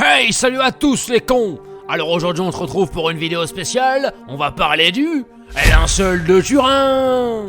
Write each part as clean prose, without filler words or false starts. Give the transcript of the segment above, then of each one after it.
Hey, salut à tous les cons! Alors aujourd'hui on se retrouve pour une vidéo spéciale, on va parler du linceul de Turin!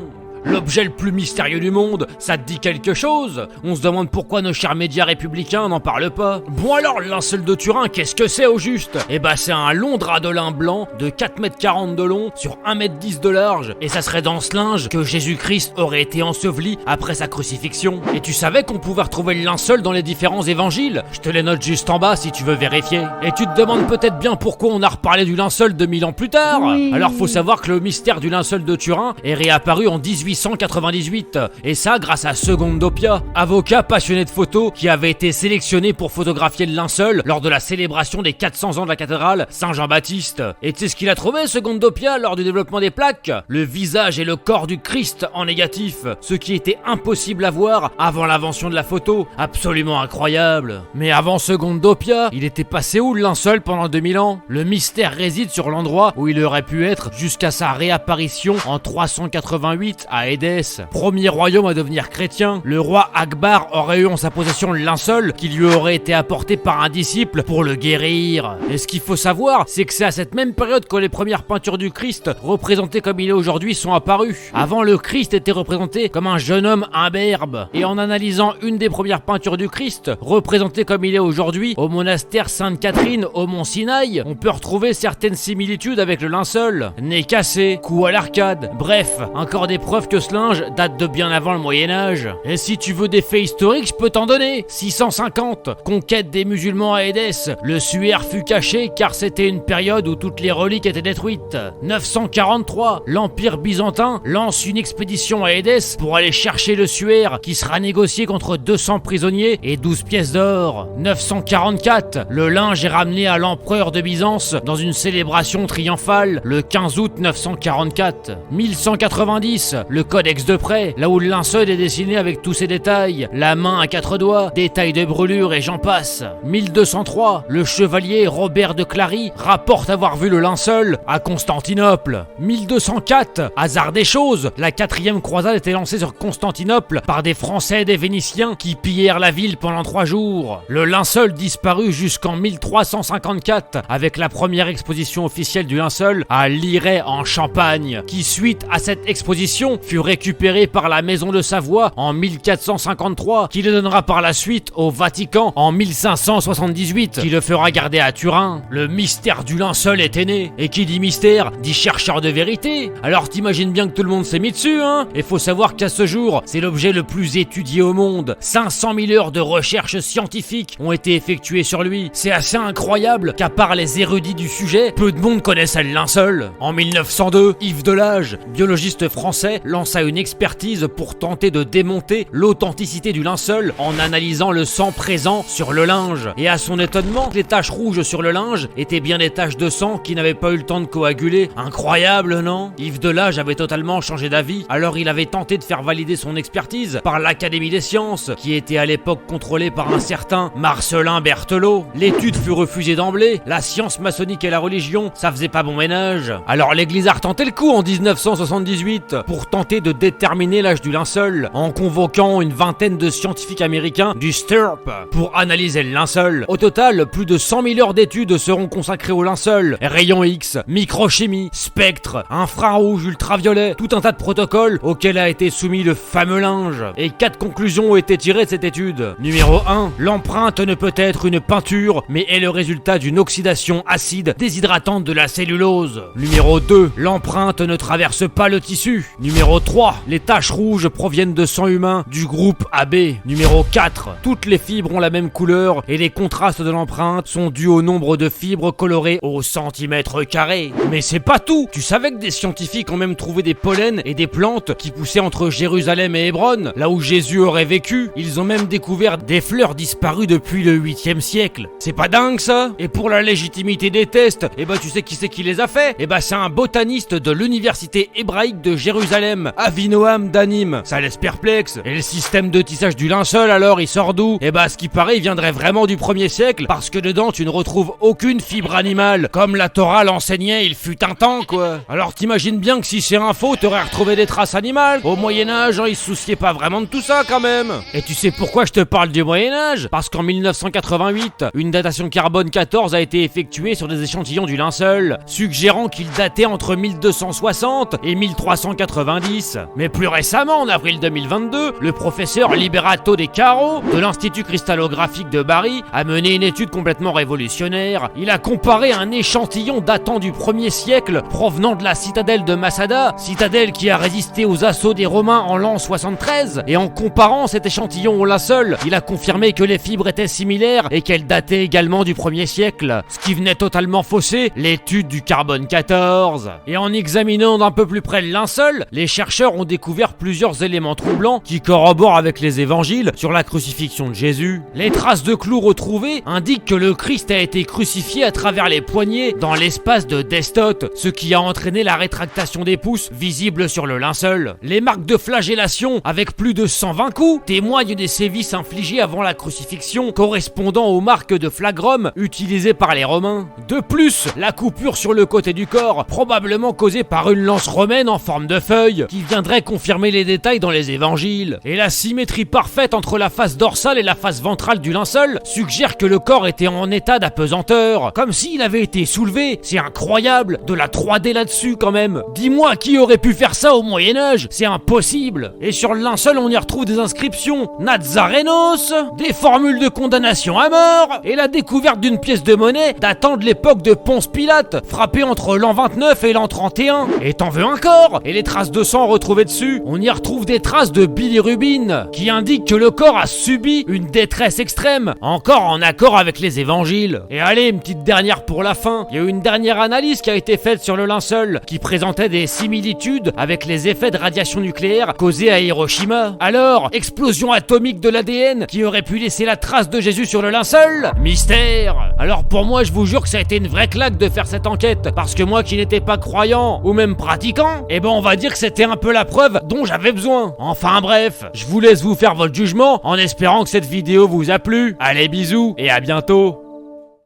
L'objet le plus mystérieux du monde, ça te dit quelque chose? On se demande pourquoi nos chers médias républicains n'en parlent pas. Bon alors, le linceul de Turin, qu'est-ce que c'est au juste? Eh bah c'est un long drap de lin blanc de 4,40 m de long sur 1,10 m de large. Et ça serait dans ce linge que Jésus-Christ aurait été enseveli après sa crucifixion. Et tu savais qu'on pouvait retrouver le linceul dans les différents évangiles? Je te les note juste en bas si tu veux vérifier. Et tu te demandes peut-être bien pourquoi on a reparlé du linceul 2000 ans plus tard? Oui. Alors faut savoir que le mystère du linceul de Turin est réapparu en 1898, et ça grâce à Secondo Pia, avocat passionné de photos qui avait été sélectionné pour photographier le linceul lors de la célébration des 400 ans de la cathédrale Saint-Jean-Baptiste. Et tu sais ce qu'il a trouvé, Secondo Pia, lors du développement des plaques? Le visage et le corps du Christ en négatif, ce qui était impossible à voir avant l'invention de la photo. Absolument incroyable. Mais avant Secondo Pia, il était passé où le linceul pendant 2000 ans? Le mystère réside sur l'endroit où il aurait pu être jusqu'à sa réapparition en 388 à Édesse, premier royaume à devenir chrétien. Le roi Akbar aurait eu en sa possession le linceul qui lui aurait été apporté par un disciple pour le guérir. Et ce qu'il faut savoir, c'est que c'est à cette même période que les premières peintures du Christ, représentées comme il est aujourd'hui, sont apparues. Avant, le Christ était représenté comme un jeune homme imberbe. Et en analysant une des premières peintures du Christ, représentée comme il est aujourd'hui au monastère Sainte-Catherine au mont Sinaï, on peut retrouver certaines similitudes avec le linceul. Nez cassé, cou à l'arcade, bref, encore des preuves que ce linge date de bien avant le Moyen-Âge. Et si tu veux des faits historiques, je peux t'en donner. 650, conquête des musulmans à Édesse. Le suaire fut caché car c'était une période où toutes les reliques étaient détruites. 943, l'Empire byzantin lance une expédition à Édesse pour aller chercher le suaire qui sera négocié contre 200 prisonniers et 12 pièces d'or. 944, le linge est ramené à l'empereur de Byzance dans une célébration triomphale le 15 août 944. 1190, le codex de prêt, là où le linceul est dessiné avec tous ses détails, la main à 4 doigts, détails de brûlure et j'en passe. 1203, le chevalier Robert de Clary rapporte avoir vu le linceul à Constantinople. 1204, hasard des choses, la 4e croisade était lancée sur Constantinople par des Français et des Vénitiens qui pillèrent la ville pendant 3 jours. Le linceul disparut jusqu'en 1354 avec la première exposition officielle du linceul à Liray en Champagne, qui suite à cette exposition fut récupéré par la maison de Savoie en 1453, qui le donnera par la suite au Vatican en 1578, qui le fera garder à Turin. Le mystère du linceul était né, et qui dit mystère, dit chercheur de vérité. Alors t'imagines bien que tout le monde s'est mis dessus, hein? Et faut savoir qu'à ce jour, c'est l'objet le plus étudié au monde. 500 000 heures de recherches scientifiques ont été effectuées sur lui. C'est assez incroyable qu'à part les érudits du sujet, peu de monde connaissait le linceul. En 1902, Yves Delage, biologiste français, lança une expertise pour tenter de démonter l'authenticité du linceul en analysant le sang présent sur le linge. Et à son étonnement, les taches rouges sur le linge étaient bien des taches de sang qui n'avaient pas eu le temps de coaguler. Incroyable, non? Yves Delage avait totalement changé d'avis, alors il avait tenté de faire valider son expertise par l'Académie des sciences, qui était à l'époque contrôlée par un certain Marcellin Berthelot. L'étude fut refusée d'emblée, la science maçonnique et la religion, ça faisait pas bon ménage. Alors l'église a retenté le coup en 1978 pour tenter de déterminer l'âge du linceul en convoquant une vingtaine de scientifiques américains du STURP pour analyser le linceul. Au total, plus de 100 000 heures d'études seront consacrées au linceul. Rayons X, microchimie, spectre, infrarouge, ultraviolet, tout un tas de protocoles auxquels a été soumis le fameux linge. Et 4 conclusions ont été tirées de cette étude. Numéro 1, l'empreinte ne peut être une peinture, mais est le résultat d'une oxydation acide déshydratante de la cellulose. Numéro 2, l'empreinte ne traverse pas le tissu. Numéro 3, les taches rouges proviennent de sang humain du groupe AB. Numéro 4, toutes les fibres ont la même couleur et les contrastes de l'empreinte sont dus au nombre de fibres colorées au centimètre carré. Mais c'est pas tout! Tu savais que des scientifiques ont même trouvé des pollens et des plantes qui poussaient entre Jérusalem et Hébron, là où Jésus aurait vécu. Ils ont même découvert des fleurs disparues depuis le 8e siècle. C'est pas dingue ça? Et pour la légitimité des tests, tu sais qui c'est qui les a fait? C'est un botaniste de l'université hébraïque de Jérusalem même Avinoam d'Anime. Ça laisse perplexe. Et le système de tissage du linceul alors, il sort d'où? Eh bah, ce qui paraît, il viendrait vraiment du 1er siècle, parce que dedans tu ne retrouves aucune fibre animale, comme la Torah l'enseignait il fut un temps quoi. Alors t'imagines bien que si c'est un faux, t'aurais retrouvé des traces animales. Au Moyen-Âge, ils se souciaient pas vraiment de tout ça quand même. Et tu sais pourquoi je te parle du Moyen-Âge? Parce qu'en 1988, une datation carbone 14 a été effectuée sur des échantillons du linceul, suggérant qu'il datait entre 1260 et 1390. Mais plus récemment, en avril 2022, le professeur Liberato De Caro de l'Institut cristallographique de Bari a mené une étude complètement révolutionnaire. Il a comparé un échantillon datant du 1er siècle provenant de la citadelle de Massada, citadelle qui a résisté aux assauts des Romains en l'an 73, et en comparant cet échantillon au linceul, il a confirmé que les fibres étaient similaires et qu'elles dataient également du 1er siècle, ce qui venait totalement fausser l'étude du carbone 14. Et en examinant d'un peu plus près le linceul, les chercheurs ont découvert plusieurs éléments troublants qui corroborent avec les évangiles sur la crucifixion de Jésus. Les traces de clous retrouvées indiquent que le Christ a été crucifié à travers les poignets dans l'espace de Destote, ce qui a entraîné la rétractation des pouces visible sur le linceul. Les marques de flagellation, avec plus de 120 coups, témoignent des sévices infligés avant la crucifixion, correspondant aux marques de flagrum utilisées par les Romains. De plus, la coupure sur le côté du corps, probablement causée par une lance romaine en forme de feuille, qui viendrait confirmer les détails dans les évangiles. Et la symétrie parfaite entre la face dorsale et la face ventrale du linceul suggère que le corps était en état d'apesanteur, comme s'il avait été soulevé. C'est incroyable, de la 3D là-dessus quand même. Dis-moi qui aurait pu faire ça au Moyen-Âge? C'est impossible. Et sur le linceul, on y retrouve des inscriptions Nazarenos, des formules de condamnation à mort, et la découverte d'une pièce de monnaie datant de l'époque de Ponce Pilate, frappée entre l'an 29 et l'an 31. Et t'en veux encore? Et les traces de sang retrouvées dessus, on y retrouve des traces de bilirubine, qui indiquent que le corps a subi une détresse extrême, encore en accord avec les évangiles. Et allez, une petite dernière pour la fin. Il y a eu une dernière analyse qui a été faite sur le linceul, qui présentait des similitudes avec les effets de radiation nucléaire causés à Hiroshima. Alors, explosion atomique de l'ADN qui aurait pu laisser la trace de Jésus sur le linceul? Mystère. Alors pour moi, je vous jure que ça a été une vraie claque de faire cette enquête, parce que moi qui n'étais pas croyant, ou même pratiquant, eh ben on va dire que c'était un peu la preuve dont j'avais besoin. Enfin bref, je vous laisse vous faire votre jugement, en espérant que cette vidéo vous a plu. Allez, bisous, et à bientôt.